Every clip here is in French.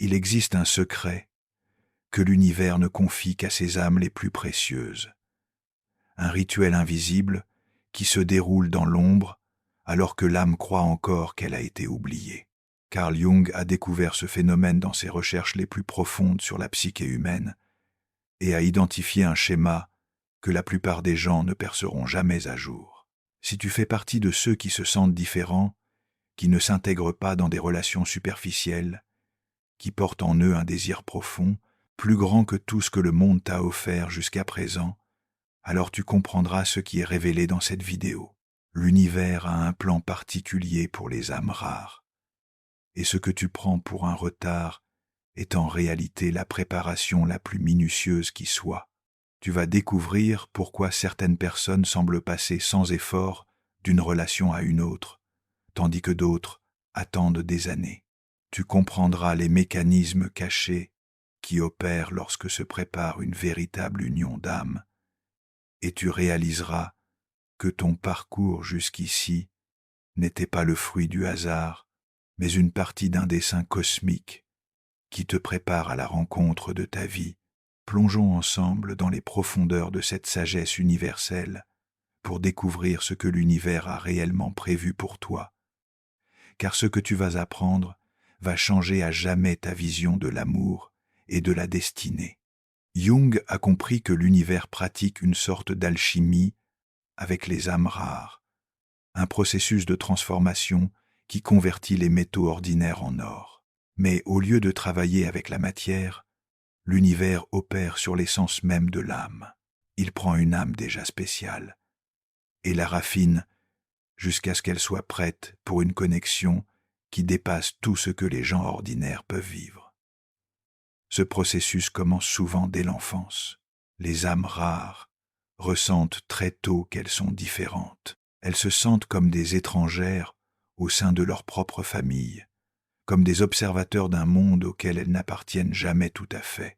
Il existe un secret que l'univers ne confie qu'à ses âmes les plus précieuses. Un rituel invisible qui se déroule dans l'ombre alors que l'âme croit encore qu'elle a été oubliée. Carl Jung a découvert ce phénomène dans ses recherches les plus profondes sur la psyché humaine et a identifié un schéma que la plupart des gens ne perceront jamais à jour. Si tu fais partie de ceux qui se sentent différents, qui ne s'intègrent pas dans des relations superficielles, qui portent en eux un désir profond, plus grand que tout ce que le monde t'a offert jusqu'à présent, alors tu comprendras ce qui est révélé dans cette vidéo. L'univers a un plan particulier pour les âmes rares. Et ce que tu prends pour un retard est en réalité la préparation la plus minutieuse qui soit. Tu vas découvrir pourquoi certaines personnes semblent passer sans effort d'une relation à une autre, tandis que d'autres attendent des années. Tu comprendras les mécanismes cachés qui opèrent lorsque se prépare une véritable union d'âme, et tu réaliseras que ton parcours jusqu'ici n'était pas le fruit du hasard, mais une partie d'un dessein cosmique qui te prépare à la rencontre de ta vie. Plongeons ensemble dans les profondeurs de cette sagesse universelle pour découvrir ce que l'univers a réellement prévu pour toi. Car ce que tu vas apprendre va changer à jamais ta vision de l'amour et de la destinée. Jung a compris que l'univers pratique une sorte d'alchimie avec les âmes rares, un processus de transformation qui convertit les métaux ordinaires en or. Mais au lieu de travailler avec la matière, l'univers opère sur l'essence même de l'âme. Il prend une âme déjà spéciale et la raffine jusqu'à ce qu'elle soit prête pour une connexion qui dépasse tout ce que les gens ordinaires peuvent vivre. Ce processus commence souvent dès l'enfance. Les âmes rares ressentent très tôt qu'elles sont différentes. Elles se sentent comme des étrangères au sein de leur propre famille, comme des observateurs d'un monde auquel elles n'appartiennent jamais tout à fait.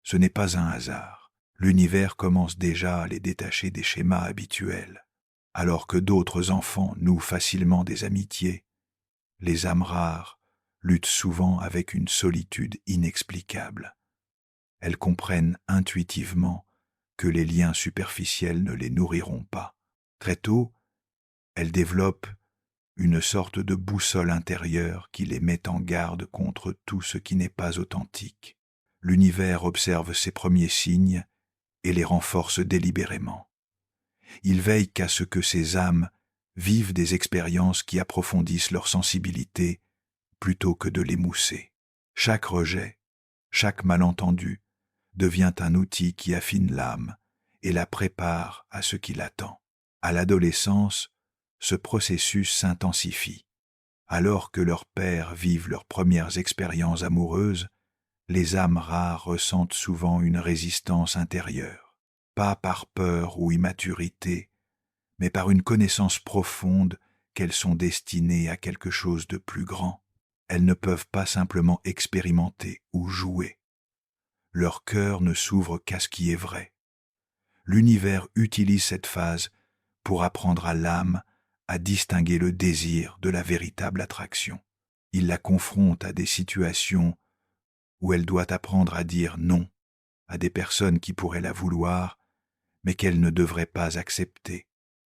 Ce n'est pas un hasard. L'univers commence déjà à les détacher des schémas habituels. Alors que d'autres enfants nouent facilement des amitiés, les âmes rares luttent souvent avec une solitude inexplicable. Elles comprennent intuitivement que les liens superficiels ne les nourriront pas. Très tôt, elles développent une sorte de boussole intérieure qui les met en garde contre tout ce qui n'est pas authentique. L'univers observe ces premiers signes et les renforce délibérément. Il veille qu'à ce que ces âmes vivent des expériences qui approfondissent leur sensibilité plutôt que de l'émousser. Chaque rejet, chaque malentendu devient un outil qui affine l'âme et la prépare à ce qui l'attend. À l'adolescence, ce processus s'intensifie. Alors que leurs pères vivent leurs premières expériences amoureuses, les âmes rares ressentent souvent une résistance intérieure, pas par peur ou immaturité, mais par une connaissance profonde qu'elles sont destinées à quelque chose de plus grand. Elles ne peuvent pas simplement expérimenter ou jouer. Leur cœur ne s'ouvre qu'à ce qui est vrai. L'univers utilise cette phase pour apprendre à l'âme à distinguer le désir de la véritable attraction. Il la confronte à des situations où elle doit apprendre à dire non à des personnes qui pourraient la vouloir, mais qu'elle ne devrait pas accepter.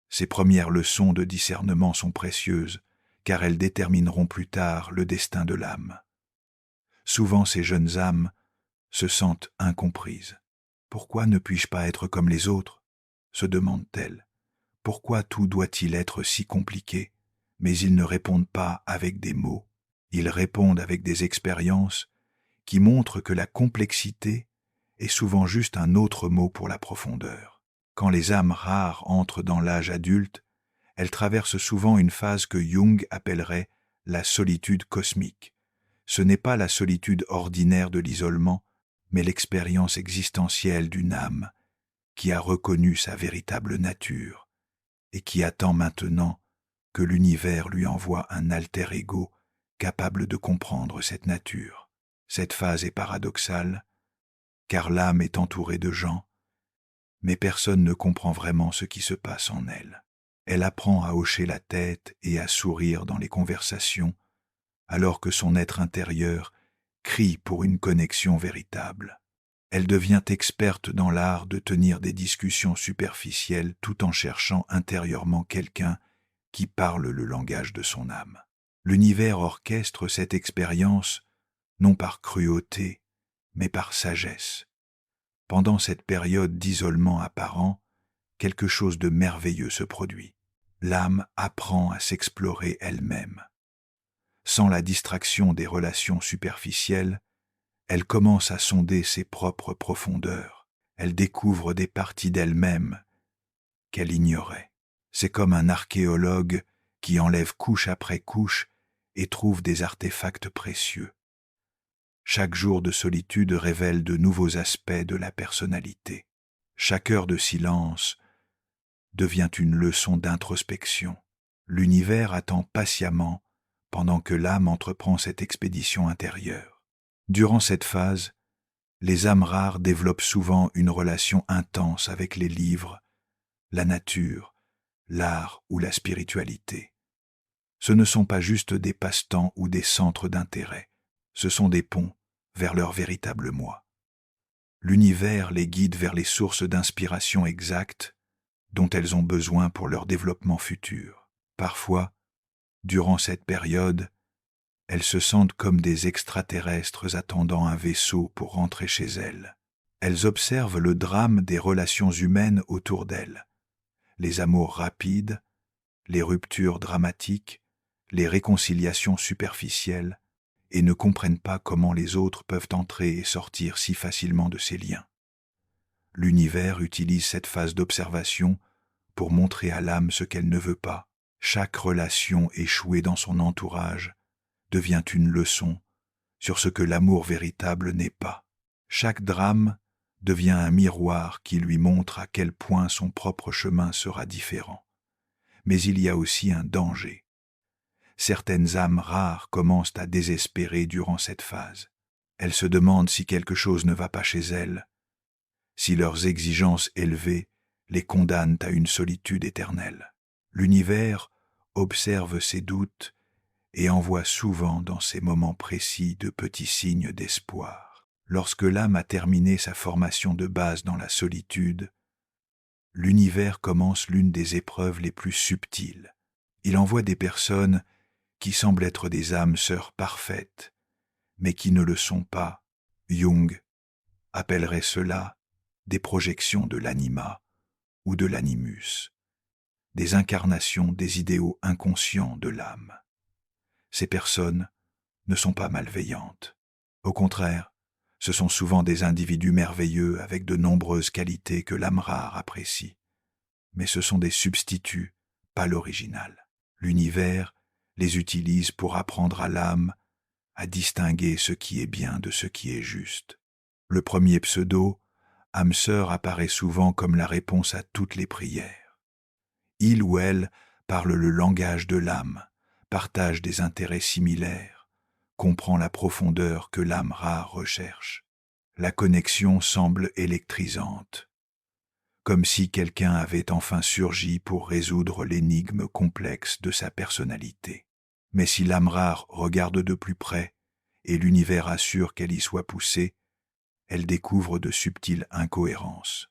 Ces premières leçons de discernement sont précieuses, car elles détermineront plus tard le destin de l'âme. Souvent ces jeunes âmes se sentent incomprises. Pourquoi ne puis-je pas être comme les autres ? Se demandent-elles. Pourquoi tout doit-il être si compliqué ? Mais ils ne répondent pas avec des mots. Ils répondent avec des expériences qui montrent que la complexité est souvent juste un autre mot pour la profondeur. Quand les âmes rares entrent dans l'âge adulte, elles traversent souvent une phase que Jung appellerait la solitude cosmique. Ce n'est pas la solitude ordinaire de l'isolement, mais l'expérience existentielle d'une âme qui a reconnu sa véritable nature et qui attend maintenant que l'univers lui envoie un alter ego capable de comprendre cette nature. Cette phase est paradoxale, car l'âme est entourée de gens, mais personne ne comprend vraiment ce qui se passe en elle. Elle apprend à hocher la tête et à sourire dans les conversations, alors que son être intérieur crie pour une connexion véritable. Elle devient experte dans l'art de tenir des discussions superficielles tout en cherchant intérieurement quelqu'un qui parle le langage de son âme. L'univers orchestre cette expérience non par cruauté, mais par sagesse. Pendant cette période d'isolement apparent, quelque chose de merveilleux se produit. L'âme apprend à s'explorer elle-même. Sans la distraction des relations superficielles, elle commence à sonder ses propres profondeurs. Elle découvre des parties d'elle-même qu'elle ignorait. C'est comme un archéologue qui enlève couche après couche et trouve des artefacts précieux. Chaque jour de solitude révèle de nouveaux aspects de la personnalité. Chaque heure de silence devient une leçon d'introspection. L'univers attend patiemment pendant que l'âme entreprend cette expédition intérieure. Durant cette phase, les âmes rares développent souvent une relation intense avec les livres, la nature, l'art ou la spiritualité. Ce ne sont pas juste des passe-temps ou des centres d'intérêt, ce sont des ponts vers leur véritable moi. L'univers les guide vers les sources d'inspiration exactes dont elles ont besoin pour leur développement futur. Parfois, durant cette période, elles se sentent comme des extraterrestres attendant un vaisseau pour rentrer chez elles. Elles observent le drame des relations humaines autour d'elles, les amours rapides, les ruptures dramatiques, les réconciliations superficielles, et ne comprennent pas comment les autres peuvent entrer et sortir si facilement de ces liens. L'univers utilise cette phase d'observation pour montrer à l'âme ce qu'elle ne veut pas. Chaque relation échouée dans son entourage devient une leçon sur ce que l'amour véritable n'est pas. Chaque drame devient un miroir qui lui montre à quel point son propre chemin sera différent. Mais il y a aussi un danger. Certaines âmes rares commencent à désespérer durant cette phase. Elles se demandent si quelque chose ne va pas chez elles, si leurs exigences élevées les condamnent à une solitude éternelle. L'univers observe ces doutes et envoie souvent dans ces moments précis de petits signes d'espoir. Lorsque l'âme a terminé sa formation de base dans la solitude, l'univers commence l'une des épreuves les plus subtiles. Il envoie des personnes qui semblent être des âmes sœurs parfaites, mais qui ne le sont pas. Jung appellerait cela des projections de l'anima ou de l'animus, des incarnations des idéaux inconscients de l'âme. Ces personnes ne sont pas malveillantes. Au contraire, ce sont souvent des individus merveilleux avec de nombreuses qualités que l'âme rare apprécie. Mais ce sont des substituts, pas l'original. L'univers les utilise pour apprendre à l'âme à distinguer ce qui est bien de ce qui est juste. Le premier pseudo, âme sœur, apparaît souvent comme la réponse à toutes les prières. Il ou elle parle le langage de l'âme, partage des intérêts similaires, comprend la profondeur que l'âme rare recherche. La connexion semble électrisante, comme si quelqu'un avait enfin surgi pour résoudre l'énigme complexe de sa personnalité. Mais si l'âme rare regarde de plus près et l'univers assure qu'elle y soit poussée, elle découvre de subtiles incohérences.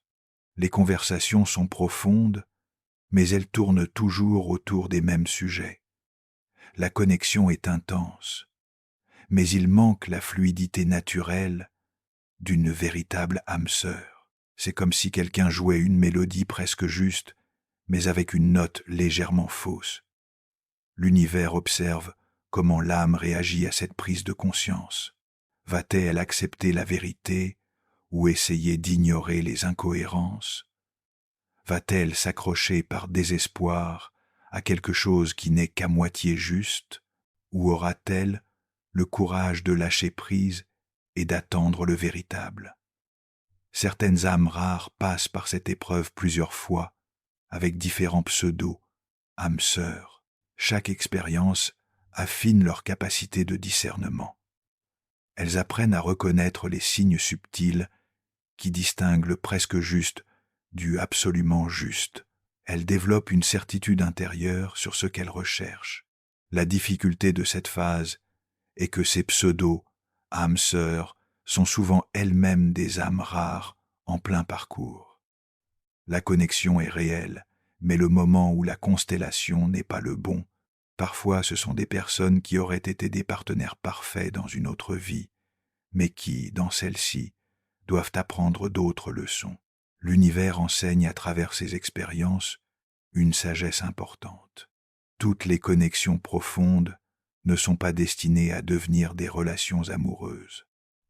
Les conversations sont profondes, mais elles tournent toujours autour des mêmes sujets. La connexion est intense, mais il manque la fluidité naturelle d'une véritable âme sœur. C'est comme si quelqu'un jouait une mélodie presque juste, mais avec une note légèrement fausse. L'univers observe comment l'âme réagit à cette prise de conscience. Va-t-elle accepter la vérité ou essayer d'ignorer les incohérences? Va-t-elle s'accrocher par désespoir à quelque chose qui n'est qu'à moitié juste, ou aura-t-elle le courage de lâcher prise et d'attendre le véritable? Certaines âmes rares passent par cette épreuve plusieurs fois, avec différents pseudos, âmes sœurs. Chaque expérience affine leur capacité de discernement. Elles apprennent à reconnaître les signes subtils qui distinguent le presque juste du absolument juste. Elles développent une certitude intérieure sur ce qu'elles recherchent. La difficulté de cette phase est que ces pseudos âmes sœurs, sont souvent elles-mêmes des âmes rares en plein parcours. La connexion est réelle, mais le moment où la constellation n'est pas le bon. Parfois, ce sont des personnes qui auraient été des partenaires parfaits dans une autre vie, mais qui, dans celle-ci, doivent apprendre d'autres leçons. L'univers enseigne à travers ses expériences une sagesse importante. Toutes les connexions profondes ne sont pas destinées à devenir des relations amoureuses.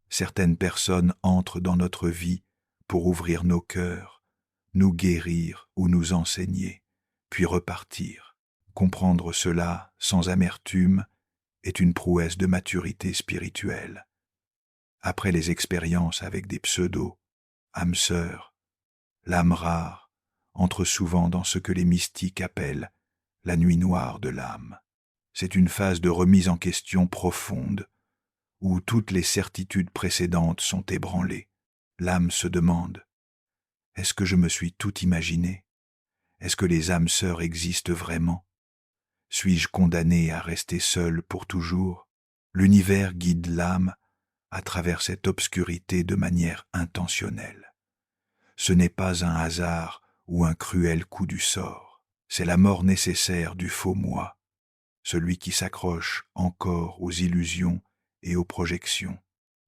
Certaines personnes entrent dans notre vie pour ouvrir nos cœurs, nous guérir ou nous enseigner, puis repartir. Comprendre cela sans amertume est une prouesse de maturité spirituelle. Après les expériences avec des pseudos, âmes sœurs, l'âme rare entre souvent dans ce que les mystiques appellent la nuit noire de l'âme. C'est une phase de remise en question profonde, où toutes les certitudes précédentes sont ébranlées. L'âme se demande, est-ce que je me suis tout imaginé? Est-ce que les âmes sœurs existent vraiment? Suis-je condamné à rester seul pour toujours? L'univers guide l'âme à travers cette obscurité de manière intentionnelle. Ce n'est pas un hasard ou un cruel coup du sort, c'est la mort nécessaire du faux moi, celui qui s'accroche encore aux illusions et aux projections.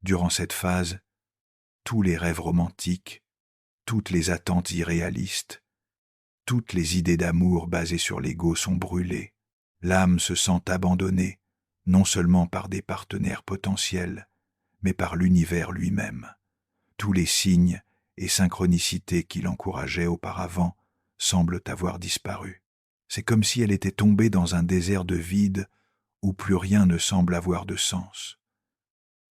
Durant cette phase, tous les rêves romantiques, toutes les attentes irréalistes, toutes les idées d'amour basées sur l'ego sont brûlées. L'âme se sent abandonnée, non seulement par des partenaires potentiels, mais par l'univers lui-même. Tous les signes et synchronicités qui l'encourageaient auparavant semblent avoir disparu. C'est comme si elle était tombée dans un désert de vide où plus rien ne semble avoir de sens.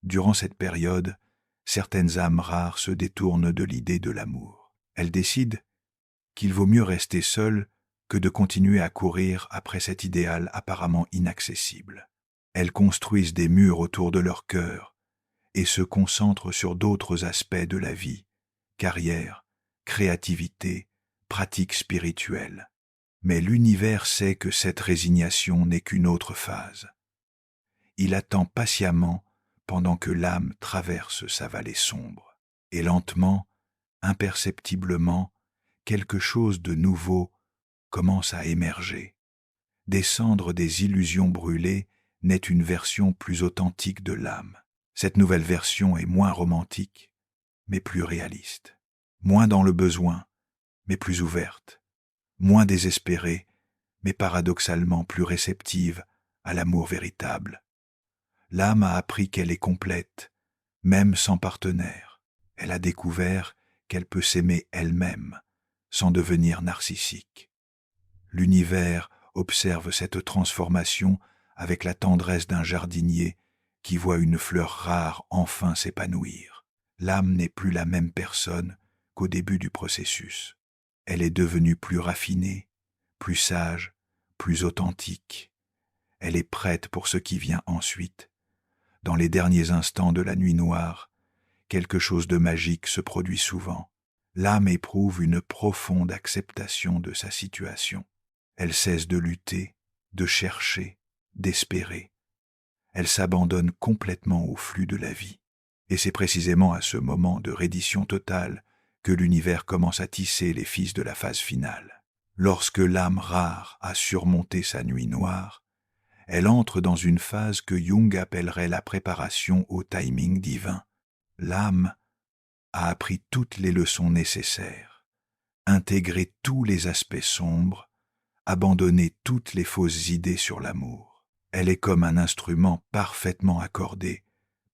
Durant cette période, certaines âmes rares se détournent de l'idée de l'amour. Elles décident qu'il vaut mieux rester seul que de continuer à courir après cet idéal apparemment inaccessible. Elles construisent des murs autour de leur cœur et se concentrent sur d'autres aspects de la vie, carrière, créativité, pratique spirituelle. Mais l'univers sait que cette résignation n'est qu'une autre phase. Il attend patiemment pendant que l'âme traverse sa vallée sombre. Et lentement, imperceptiblement, quelque chose de nouveau commence à émerger. Des cendres des illusions brûlées naît une version plus authentique de l'âme. Cette nouvelle version est moins romantique, mais plus réaliste. Moins dans le besoin, mais plus ouverte. Moins désespérée, mais paradoxalement plus réceptive à l'amour véritable. L'âme a appris qu'elle est complète, même sans partenaire. Elle a découvert qu'elle peut s'aimer elle-même, sans devenir narcissique. L'univers observe cette transformation avec la tendresse d'un jardinier qui voit une fleur rare enfin s'épanouir. L'âme n'est plus la même personne qu'au début du processus. Elle est devenue plus raffinée, plus sage, plus authentique. Elle est prête pour ce qui vient ensuite. Dans les derniers instants de la nuit noire, quelque chose de magique se produit souvent. L'âme éprouve une profonde acceptation de sa situation. Elle cesse de lutter, de chercher, d'espérer. Elle s'abandonne complètement au flux de la vie. Et c'est précisément à ce moment de reddition totale que l'univers commence à tisser les fils de la phase finale. Lorsque l'âme rare a surmonté sa nuit noire, elle entre dans une phase que Jung appellerait la préparation au timing divin. L'âme a appris toutes les leçons nécessaires, intégré tous les aspects sombres, abandonné toutes les fausses idées sur l'amour. Elle est comme un instrument parfaitement accordé,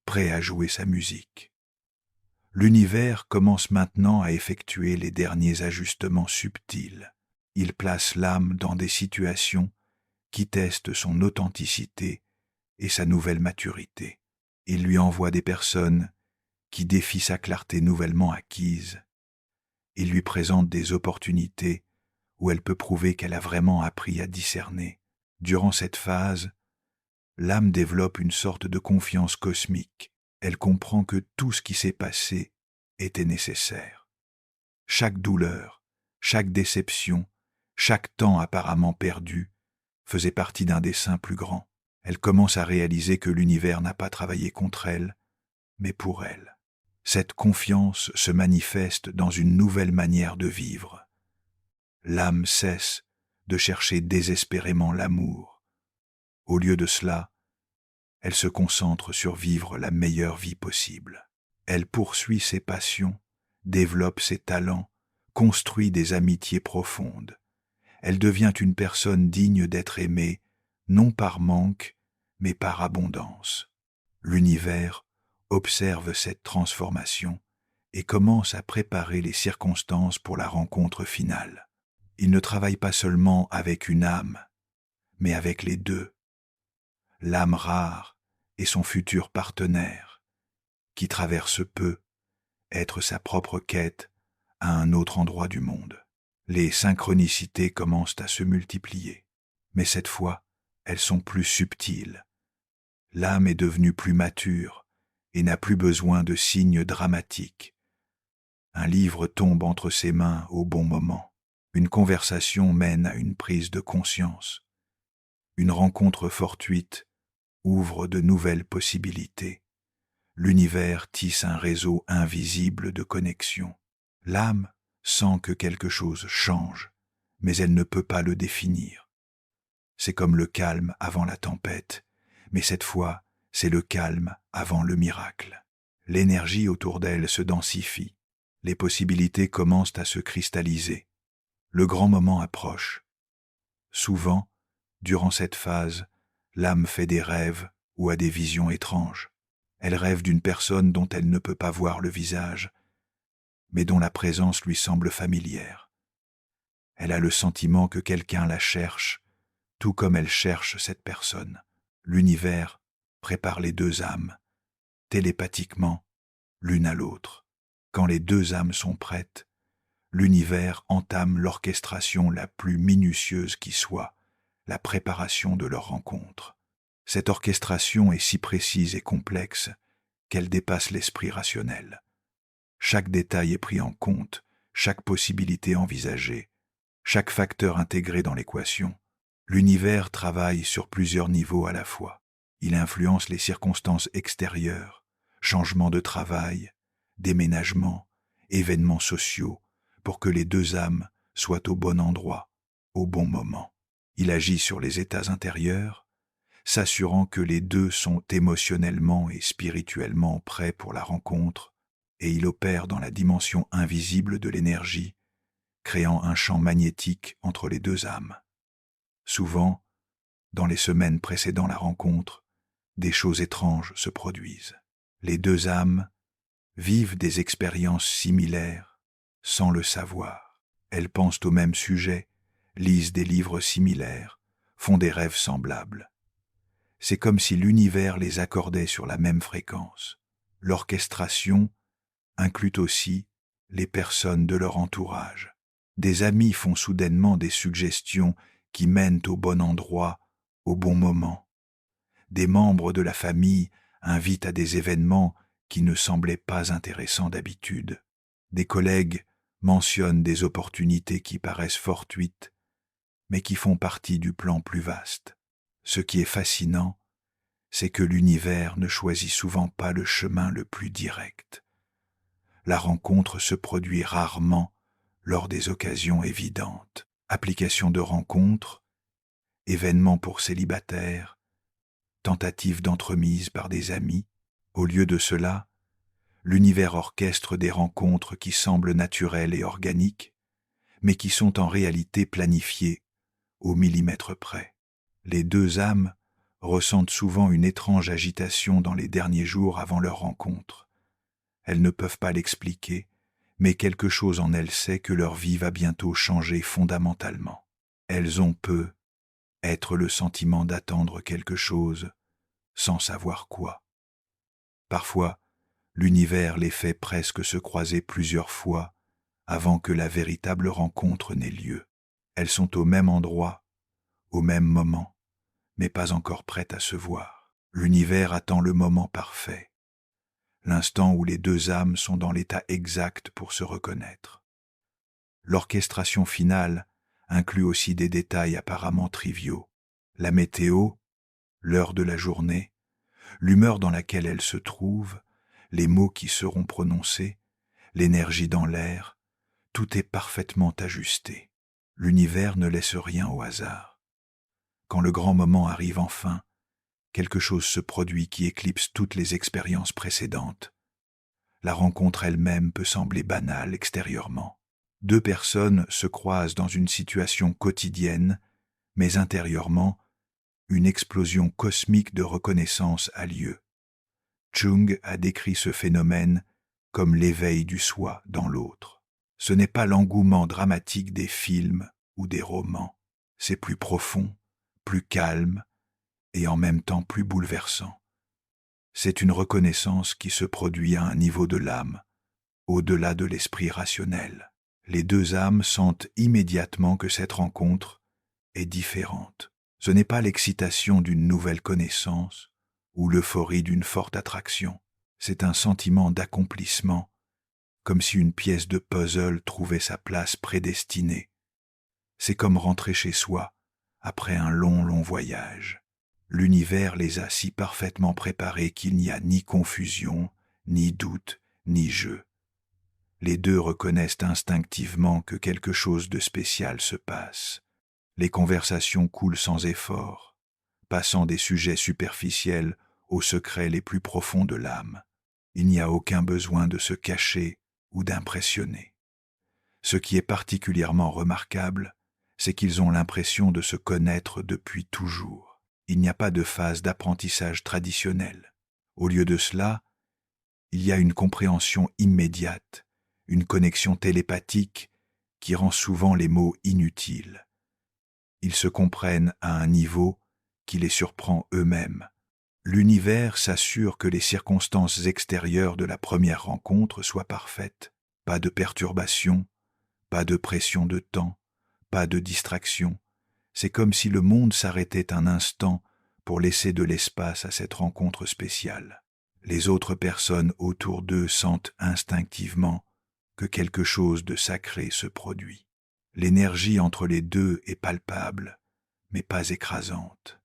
prêt à jouer sa musique. L'univers commence maintenant à effectuer les derniers ajustements subtils. Il place l'âme dans des situations qui testent son authenticité et sa nouvelle maturité. Il lui envoie des personnes qui défient sa clarté nouvellement acquise. Il lui présente des opportunités où elle peut prouver qu'elle a vraiment appris à discerner. Durant cette phase, l'âme développe une sorte de confiance cosmique. Elle comprend que tout ce qui s'est passé était nécessaire. Chaque douleur, chaque déception, chaque temps apparemment perdu faisait partie d'un dessein plus grand. Elle commence à réaliser que l'univers n'a pas travaillé contre elle, mais pour elle. Cette confiance se manifeste dans une nouvelle manière de vivre. L'âme cesse de chercher désespérément l'amour. Au lieu de cela, elle se concentre sur vivre la meilleure vie possible. Elle poursuit ses passions, développe ses talents, construit des amitiés profondes. Elle devient une personne digne d'être aimée, non par manque, mais par abondance. L'univers observe cette transformation et commence à préparer les circonstances pour la rencontre finale. Il ne travaille pas seulement avec une âme, mais avec les deux, l'âme rare et son futur partenaire, qui traverse peu, être sa propre quête à un autre endroit du monde. Les synchronicités commencent à se multiplier, mais cette fois, elles sont plus subtiles. L'âme est devenue plus mature et n'a plus besoin de signes dramatiques. Un livre tombe entre ses mains au bon moment. Une conversation mène à une prise de conscience. Une rencontre fortuite ouvre de nouvelles possibilités. L'univers tisse un réseau invisible de connexions. L'âme sent que quelque chose change, mais elle ne peut pas le définir. C'est comme le calme avant la tempête, mais cette fois, c'est le calme avant le miracle. L'énergie autour d'elle se densifie. Les possibilités commencent à se cristalliser. Le grand moment approche. Souvent, durant cette phase, l'âme fait des rêves ou a des visions étranges. Elle rêve d'une personne dont elle ne peut pas voir le visage, mais dont la présence lui semble familière. Elle a le sentiment que quelqu'un la cherche, tout comme elle cherche cette personne. L'univers prépare les deux âmes, télépathiquement, l'une à l'autre. Quand les deux âmes sont prêtes, l'univers entame l'orchestration la plus minutieuse qui soit, la préparation de leur rencontre. Cette orchestration est si précise et complexe qu'elle dépasse l'esprit rationnel. Chaque détail est pris en compte, chaque possibilité envisagée, chaque facteur intégré dans l'équation. L'univers travaille sur plusieurs niveaux à la fois. Il influence les circonstances extérieures, changements de travail, déménagements, événements sociaux, pour que les deux âmes soient au bon endroit, au bon moment. Il agit sur les états intérieurs, s'assurant que les deux sont émotionnellement et spirituellement prêts pour la rencontre, et il opère dans la dimension invisible de l'énergie, créant un champ magnétique entre les deux âmes. Souvent, dans les semaines précédant la rencontre, des choses étranges se produisent. Les deux âmes vivent des expériences similaires sans le savoir. Elles pensent au même sujet, lisent des livres similaires, font des rêves semblables. C'est comme si l'univers les accordait sur la même fréquence. L'orchestration inclut aussi les personnes de leur entourage. Des amis font soudainement des suggestions qui mènent au bon endroit, au bon moment. Des membres de la famille invitent à des événements qui ne semblaient pas intéressants d'habitude. Des collègues mentionnent des opportunités qui paraissent fortuites, mais qui font partie du plan plus vaste. Ce qui est fascinant, c'est que l'univers ne choisit souvent pas le chemin le plus direct. La rencontre se produit rarement lors des occasions évidentes. Applications de rencontres, événements pour célibataires, tentatives d'entremise par des amis. Au lieu de cela, l'univers orchestre des rencontres qui semblent naturelles et organiques, mais qui sont en réalité planifiées au millimètre près. Les deux âmes ressentent souvent une étrange agitation dans les derniers jours avant leur rencontre. Elles ne peuvent pas l'expliquer, mais quelque chose en elles sait que leur vie va bientôt changer fondamentalement. Elles ont être le sentiment d'attendre quelque chose, sans savoir quoi. Parfois, l'univers les fait presque se croiser plusieurs fois avant que la véritable rencontre n'ait lieu. Elles sont au même endroit, au même moment, mais pas encore prêtes à se voir. L'univers attend le moment parfait, l'instant où les deux âmes sont dans l'état exact pour se reconnaître. L'orchestration finale inclut aussi des détails apparemment triviaux. La météo, l'heure de la journée, l'humeur dans laquelle elle se trouve, les mots qui seront prononcés, l'énergie dans l'air, tout est parfaitement ajusté. L'univers ne laisse rien au hasard. Quand le grand moment arrive enfin, quelque chose se produit qui éclipse toutes les expériences précédentes. La rencontre elle-même peut sembler banale extérieurement. Deux personnes se croisent dans une situation quotidienne, mais intérieurement, une explosion cosmique de reconnaissance a lieu. Jung a décrit ce phénomène comme l'éveil du soi dans l'autre. Ce n'est pas l'engouement dramatique des films ou des romans, c'est plus profond, plus calme et en même temps plus bouleversant. C'est une reconnaissance qui se produit à un niveau de l'âme, au-delà de l'esprit rationnel. Les deux âmes sentent immédiatement que cette rencontre est différente. Ce n'est pas l'excitation d'une nouvelle connaissance ou l'euphorie d'une forte attraction. C'est un sentiment d'accomplissement, comme si une pièce de puzzle trouvait sa place prédestinée. C'est comme rentrer chez soi après un long voyage. L'univers les a si parfaitement préparés qu'il n'y a ni confusion, ni doute, ni jeu. Les deux reconnaissent instinctivement que quelque chose de spécial se passe. Les conversations coulent sans effort, passant des sujets superficiels aux secrets les plus profonds de l'âme. Il n'y a aucun besoin de se cacher ou d'impressionner. Ce qui est particulièrement remarquable, c'est qu'ils ont l'impression de se connaître depuis toujours. Il n'y a pas de phase d'apprentissage traditionnelle. Au lieu de cela, il y a une compréhension immédiate, une connexion télépathique qui rend souvent les mots inutiles. Ils se comprennent à un niveau qui les surprend eux-mêmes. L'univers s'assure que les circonstances extérieures de la première rencontre soient parfaites. Pas de perturbation, pas de pression de temps, pas de distraction. C'est comme si le monde s'arrêtait un instant pour laisser de l'espace à cette rencontre spéciale. Les autres personnes autour d'eux sentent instinctivement que quelque chose de sacré se produit. L'énergie entre les deux est palpable, mais pas écrasante.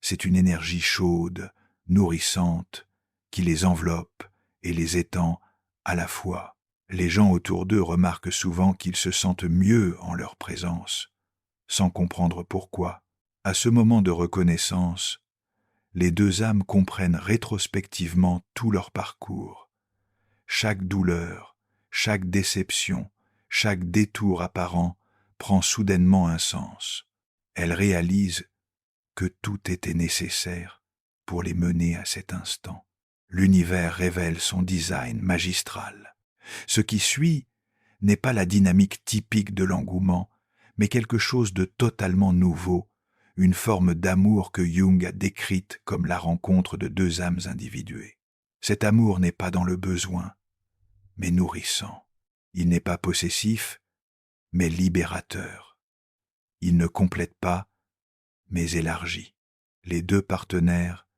C'est une énergie chaude, nourrissante, qui les enveloppe et les étend à la fois. Les gens autour d'eux remarquent souvent qu'ils se sentent mieux en leur présence, sans comprendre pourquoi. À ce moment de reconnaissance, les deux âmes comprennent rétrospectivement tout leur parcours. Chaque douleur, chaque déception, chaque détour apparent prend soudainement un sens. Elles réalisent que tout était nécessaire pour les mener à cet instant. L'univers révèle son design magistral. Ce qui suit n'est pas la dynamique typique de l'engouement, mais quelque chose de totalement nouveau, une forme d'amour que Jung a décrite comme la rencontre de deux âmes individuées. Cet amour n'est pas dans le besoin, mais nourrissant. Il n'est pas possessif, mais libérateur. Il ne complète pas, mais élargit. Les deux partenaires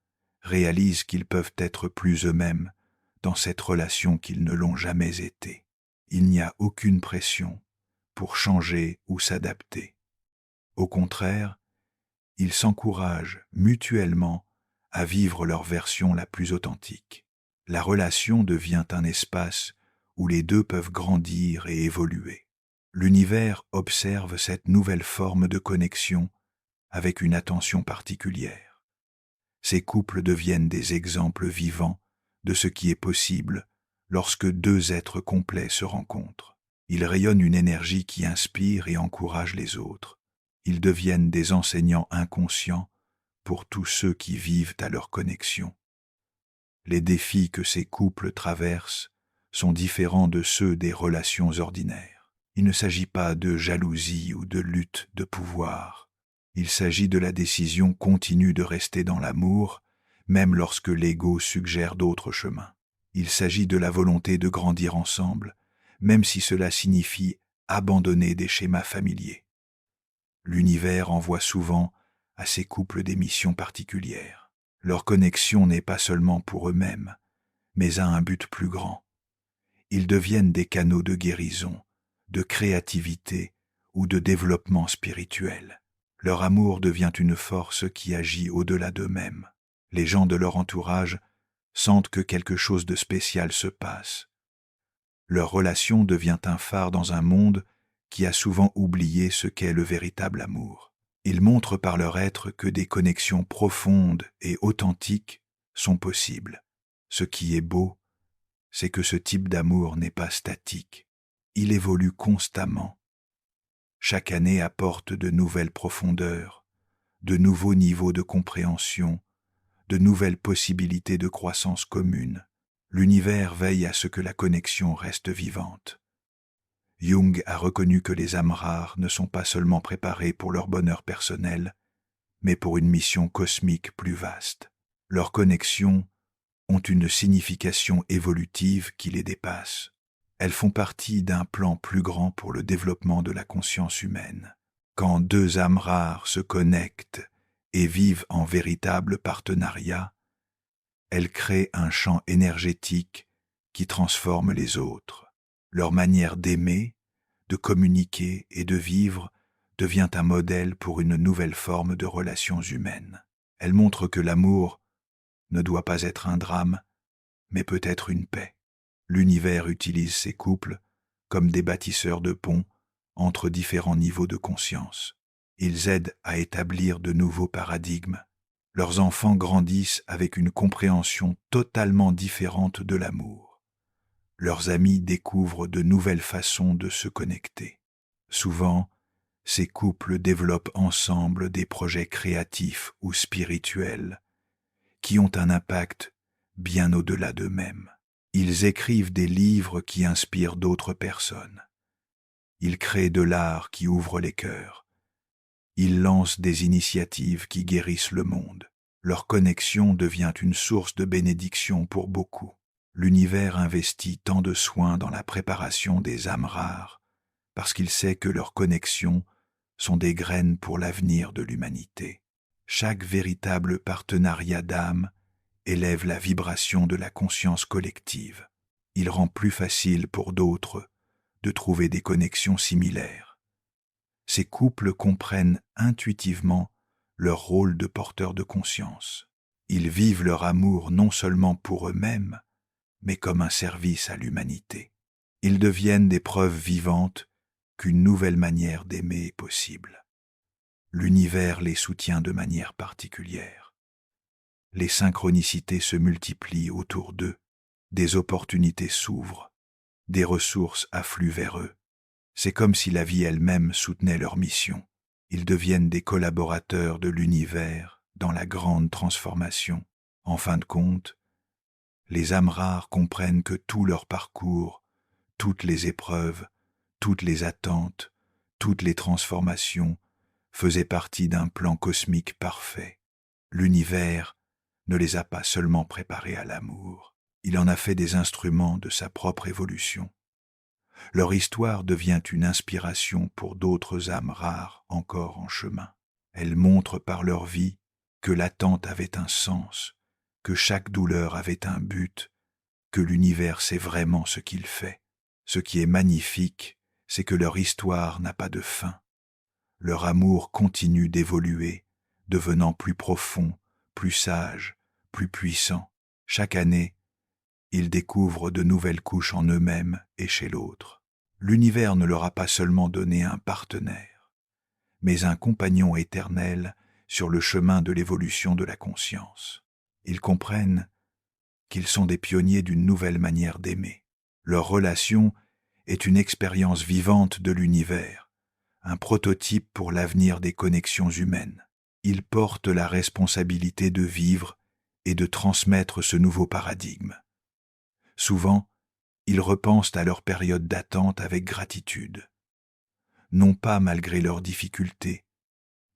réalisent qu'ils peuvent être plus eux-mêmes dans cette relation qu'ils ne l'ont jamais été. Il n'y a aucune pression pour changer ou s'adapter. Au contraire, ils s'encouragent mutuellement à vivre leur version la plus authentique. La relation devient un espace où les deux peuvent grandir et évoluer. L'univers observe cette nouvelle forme de connexion avec une attention particulière. Ces couples deviennent des exemples vivants de ce qui est possible lorsque deux êtres complets se rencontrent. Ils rayonnent une énergie qui inspire et encourage les autres. Ils deviennent des enseignants inconscients pour tous ceux qui vivent à leur connexion. Les défis que ces couples traversent sont différents de ceux des relations ordinaires. Il ne s'agit pas de jalousie ou de lutte de pouvoir. Il s'agit de la décision continue de rester dans l'amour, même lorsque l'ego suggère d'autres chemins. Il s'agit de la volonté de grandir ensemble, même si cela signifie abandonner des schémas familiers. L'univers envoie souvent à ces couples des missions particulières. Leur connexion n'est pas seulement pour eux-mêmes, mais a un but plus grand. Ils deviennent des canaux de guérison, de créativité ou de développement spirituel. Leur amour devient une force qui agit au-delà d'eux-mêmes. Les gens de leur entourage sentent que quelque chose de spécial se passe. Leur relation devient un phare dans un monde qui a souvent oublié ce qu'est le véritable amour. Ils montrent par leur être que des connexions profondes et authentiques sont possibles. Ce qui est beau, c'est que ce type d'amour n'est pas statique. Il évolue constamment. Chaque année apporte de nouvelles profondeurs, de nouveaux niveaux de compréhension, de nouvelles possibilités de croissance commune. L'univers veille à ce que la connexion reste vivante. Jung a reconnu que les âmes rares ne sont pas seulement préparées pour leur bonheur personnel, mais pour une mission cosmique plus vaste. Leurs connexions ont une signification évolutive qui les dépasse. Elles font partie d'un plan plus grand pour le développement de la conscience humaine. Quand deux âmes rares se connectent et vivent en véritable partenariat, elles créent un champ énergétique qui transforme les autres. Leur manière d'aimer, de communiquer et de vivre devient un modèle pour une nouvelle forme de relations humaines. Elle montre que l'amour ne doit pas être un drame, mais peut être une paix. L'univers utilise ces couples comme des bâtisseurs de ponts entre différents niveaux de conscience. Ils aident à établir de nouveaux paradigmes. Leurs enfants grandissent avec une compréhension totalement différente de l'amour. Leurs amis découvrent de nouvelles façons de se connecter. Souvent, ces couples développent ensemble des projets créatifs ou spirituels qui ont un impact bien au-delà d'eux-mêmes. Ils écrivent des livres qui inspirent d'autres personnes. Ils créent de l'art qui ouvre les cœurs. Ils lancent des initiatives qui guérissent le monde. Leur connexion devient une source de bénédiction pour beaucoup. L'univers investit tant de soins dans la préparation des âmes rares, parce qu'il sait que leurs connexions sont des graines pour l'avenir de l'humanité. Chaque véritable partenariat d'âme élève la vibration de la conscience collective. Il rend plus facile pour d'autres de trouver des connexions similaires. Ces couples comprennent intuitivement leur rôle de porteurs de conscience. Ils vivent leur amour non seulement pour eux-mêmes, mais comme un service à l'humanité. Ils deviennent des preuves vivantes qu'une nouvelle manière d'aimer est possible. L'univers les soutient de manière particulière. Les synchronicités se multiplient autour d'eux, des opportunités s'ouvrent, des ressources affluent vers eux. C'est comme si la vie elle-même soutenait leur mission. Ils deviennent des collaborateurs de l'univers dans la grande transformation. En fin de compte, les âmes rares comprennent que tout leur parcours, toutes les épreuves, toutes les attentes, toutes les transformations faisaient partie d'un plan cosmique parfait. L'univers ne les a pas seulement préparés à l'amour, il en a fait des instruments de sa propre évolution. Leur histoire devient une inspiration pour d'autres âmes rares encore en chemin. Elles montrent par leur vie que l'attente avait un sens, que chaque douleur avait un but, que l'univers sait vraiment ce qu'il fait. Ce qui est magnifique, c'est que leur histoire n'a pas de fin. Leur amour continue d'évoluer, devenant plus profond, plus sage, plus puissant. Chaque année, ils découvrent de nouvelles couches en eux-mêmes et chez l'autre. L'univers ne leur a pas seulement donné un partenaire, mais un compagnon éternel sur le chemin de l'évolution de la conscience. Ils comprennent qu'ils sont des pionniers d'une nouvelle manière d'aimer. Leur relation est une expérience vivante de l'univers, un prototype pour l'avenir des connexions humaines. Ils portent la responsabilité de vivre et de transmettre ce nouveau paradigme. Souvent, ils repensent à leur période d'attente avec gratitude, non pas malgré leurs difficultés,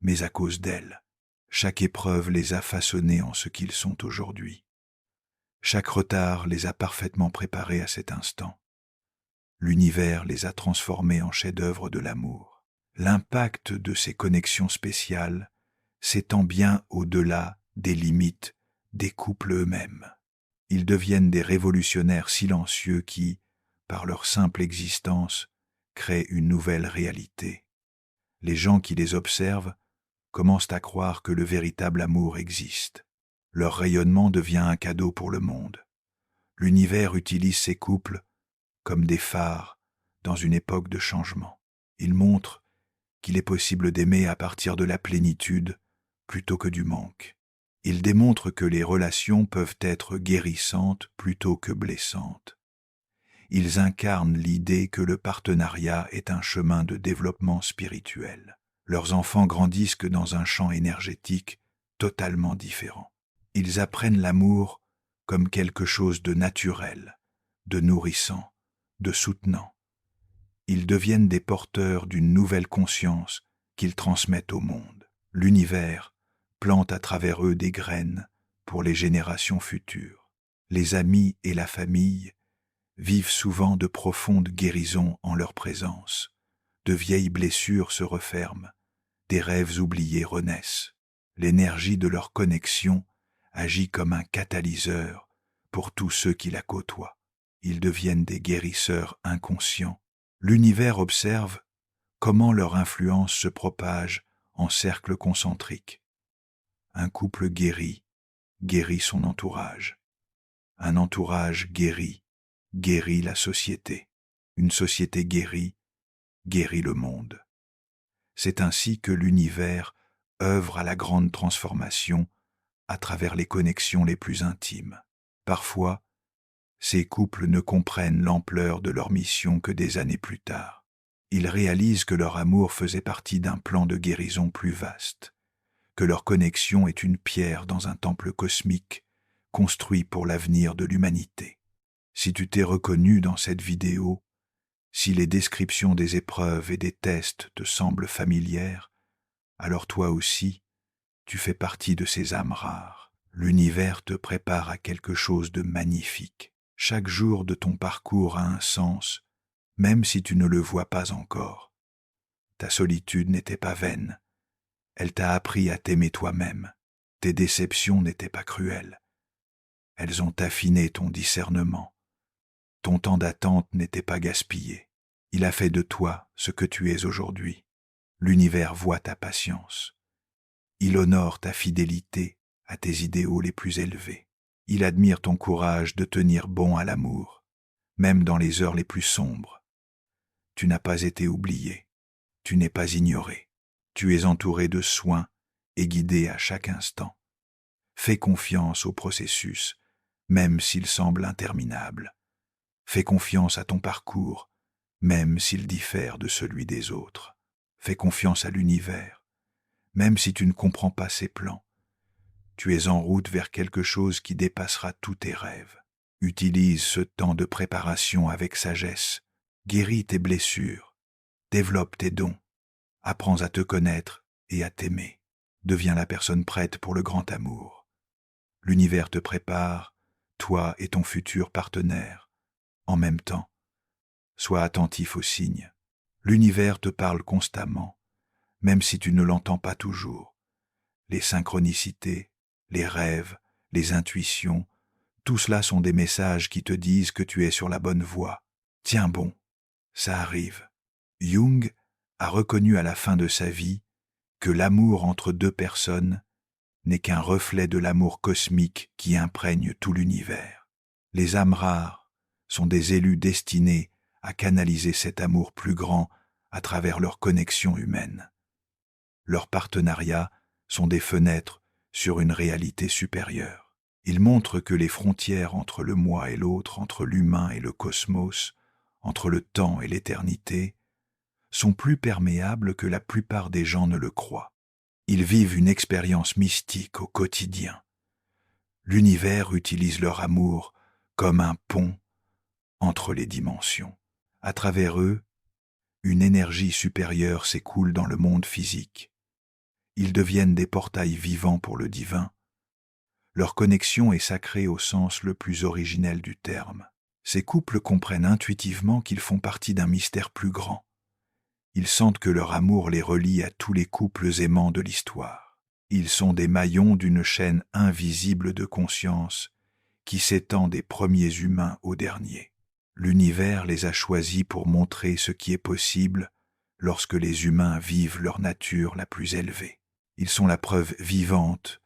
mais à cause d'elles. Chaque épreuve les a façonnés en ce qu'ils sont aujourd'hui. Chaque retard les a parfaitement préparés à cet instant. L'univers les a transformés en chefs-d'œuvre de l'amour. L'impact de ces connexions spéciales s'étend bien au-delà des limites des couples eux-mêmes. Ils deviennent des révolutionnaires silencieux qui, par leur simple existence, créent une nouvelle réalité. Les gens qui les observent commencent à croire que le véritable amour existe. Leur rayonnement devient un cadeau pour le monde. L'univers utilise ces couples comme des phares dans une époque de changement. Il montre qu'il est possible d'aimer à partir de la plénitude plutôt que du manque. Il démontre que les relations peuvent être guérissantes plutôt que blessantes. Ils incarnent l'idée que le partenariat est un chemin de développement spirituel. Leurs enfants grandissent que dans un champ énergétique totalement différent. Ils apprennent l'amour comme quelque chose de naturel, de nourrissant, de soutenant. Ils deviennent des porteurs d'une nouvelle conscience qu'ils transmettent au monde. L'univers plante à travers eux des graines pour les générations futures. Les amis et la famille vivent souvent de profondes guérisons en leur présence. De vieilles blessures se referment, des rêves oubliés renaissent. L'énergie de leur connexion agit comme un catalyseur pour tous ceux qui la côtoient. Ils deviennent des guérisseurs inconscients. L'univers observe comment leur influence se propage en cercles concentriques. Un couple guérit son entourage. Un entourage guérit la société. Une société guérit le monde. C'est ainsi que l'univers œuvre à la grande transformation à travers les connexions les plus intimes. Parfois, ces couples ne comprennent l'ampleur de leur mission que des années plus tard. Ils réalisent que leur amour faisait partie d'un plan de guérison plus vaste, que leur connexion est une pierre dans un temple cosmique construit pour l'avenir de l'humanité. Si tu t'es reconnu dans cette vidéo, si les descriptions des épreuves et des tests te semblent familières, alors toi aussi, tu fais partie de ces âmes rares. L'univers te prépare à quelque chose de magnifique. Chaque jour de ton parcours a un sens, même si tu ne le vois pas encore. Ta solitude n'était pas vaine. Elle t'a appris à t'aimer toi-même. Tes déceptions n'étaient pas cruelles. Elles ont affiné ton discernement. Ton temps d'attente n'était pas gaspillé. Il a fait de toi ce que tu es aujourd'hui. L'univers voit ta patience. Il honore ta fidélité à tes idéaux les plus élevés. Il admire ton courage de tenir bon à l'amour, même dans les heures les plus sombres. Tu n'as pas été oublié. Tu n'es pas ignoré. Tu es entouré de soins et guidé à chaque instant. Fais confiance au processus, même s'il semble interminable. Fais confiance à ton parcours, même s'il diffère de celui des autres. Fais confiance à l'univers, même si tu ne comprends pas ses plans. Tu es en route vers quelque chose qui dépassera tous tes rêves. Utilise ce temps de préparation avec sagesse. Guéris tes blessures. Développe tes dons. Apprends à te connaître et à t'aimer. Deviens la personne prête pour le grand amour. L'univers te prépare, toi et ton futur partenaire. En même temps, sois attentif aux signes. L'univers te parle constamment, même si tu ne l'entends pas toujours. Les synchronicités, les rêves, les intuitions, tout cela sont des messages qui te disent que tu es sur la bonne voie. Tiens bon, ça arrive. Jung a reconnu à la fin de sa vie que l'amour entre deux personnes n'est qu'un reflet de l'amour cosmique qui imprègne tout l'univers. Les âmes rares sont des élus destinés à canaliser cet amour plus grand à travers leur connexion humaine. Leurs partenariats sont des fenêtres sur une réalité supérieure. Ils montrent que les frontières entre le moi et l'autre, entre l'humain et le cosmos, entre le temps et l'éternité, sont plus perméables que la plupart des gens ne le croient. Ils vivent une expérience mystique au quotidien. L'univers utilise leur amour comme un pont entre les dimensions. À travers eux, une énergie supérieure s'écoule dans le monde physique. Ils deviennent des portails vivants pour le divin. Leur connexion est sacrée au sens le plus originel du terme. Ces couples comprennent intuitivement qu'ils font partie d'un mystère plus grand. Ils sentent que leur amour les relie à tous les couples aimants de l'histoire. Ils sont des maillons d'une chaîne invisible de conscience qui s'étend des premiers humains aux derniers. L'univers les a choisis pour montrer ce qui est possible lorsque les humains vivent leur nature la plus élevée. Ils sont la preuve vivante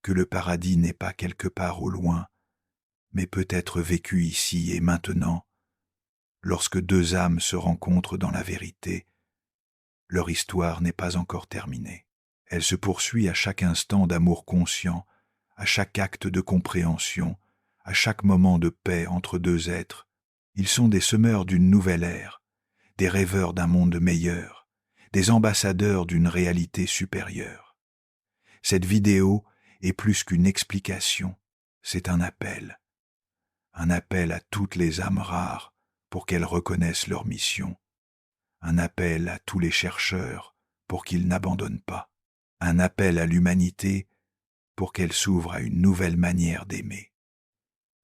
que le paradis n'est pas quelque part au loin, mais peut être vécu ici et maintenant. Lorsque deux âmes se rencontrent dans la vérité, leur histoire n'est pas encore terminée. Elle se poursuit à chaque instant d'amour conscient, à chaque acte de compréhension, à chaque moment de paix entre deux êtres. Ils sont des semeurs d'une nouvelle ère, des rêveurs d'un monde meilleur, des ambassadeurs d'une réalité supérieure. Cette vidéo est plus qu'une explication, c'est un appel à toutes les âmes rares pour qu'elles reconnaissent leur mission, un appel à tous les chercheurs pour qu'ils n'abandonnent pas, un appel à l'humanité pour qu'elle s'ouvre à une nouvelle manière d'aimer.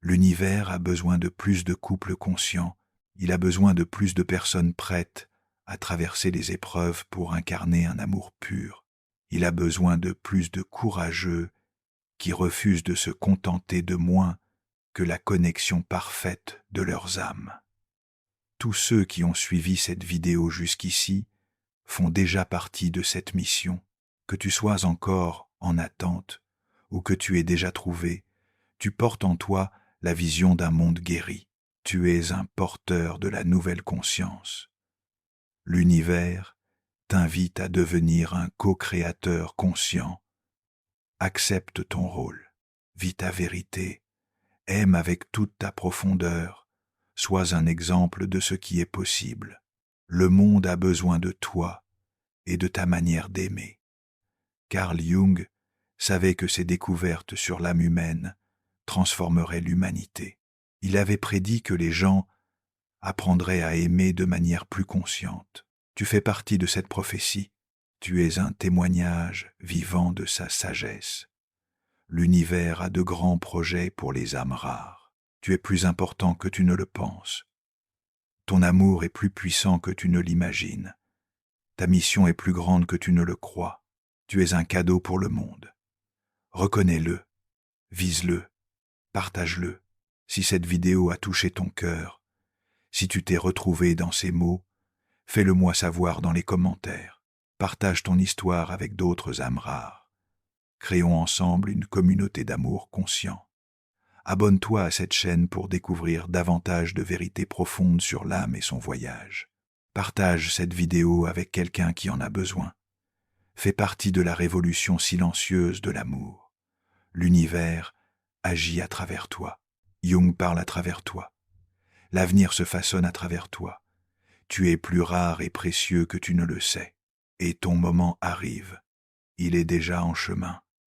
L'univers a besoin de plus de couples conscients, il a besoin de plus de personnes prêtes à traverser les épreuves pour incarner un amour pur. Il a besoin de plus de courageux qui refusent de se contenter de moins que la connexion parfaite de leurs âmes. Tous ceux qui ont suivi cette vidéo jusqu'ici font déjà partie de cette mission. Que tu sois encore en attente ou que tu aies déjà trouvé, tu portes en toi la vision d'un monde guéri. Tu es un porteur de la nouvelle conscience. L'univers t'invite à devenir un co-créateur conscient. Accepte ton rôle, vis ta vérité, aime avec toute ta profondeur, sois un exemple de ce qui est possible. Le monde a besoin de toi et de ta manière d'aimer. Carl Jung savait que ses découvertes sur l'âme humaine transformeraient l'humanité. Il avait prédit que les gens apprendraient à aimer de manière plus consciente. Tu fais partie de cette prophétie. Tu es un témoignage vivant de sa sagesse. L'univers a de grands projets pour les âmes rares. Tu es plus important que tu ne le penses. Ton amour est plus puissant que tu ne l'imagines. Ta mission est plus grande que tu ne le crois. Tu es un cadeau pour le monde. Reconnais-le, vise-le, partage-le. Si cette vidéo a touché ton cœur, si tu t'es retrouvé dans ces mots, fais-le-moi savoir dans les commentaires. Partage ton histoire avec d'autres âmes rares. Créons ensemble une communauté d'amour conscient. Abonne-toi à cette chaîne pour découvrir davantage de vérités profondes sur l'âme et son voyage. Partage cette vidéo avec quelqu'un qui en a besoin. Fais partie de la révolution silencieuse de l'amour. L'univers agit à travers toi. Jung parle à travers toi. L'avenir se façonne à travers toi. Tu es plus rare et précieux que tu ne le sais. Et ton moment arrive. Il est déjà en chemin.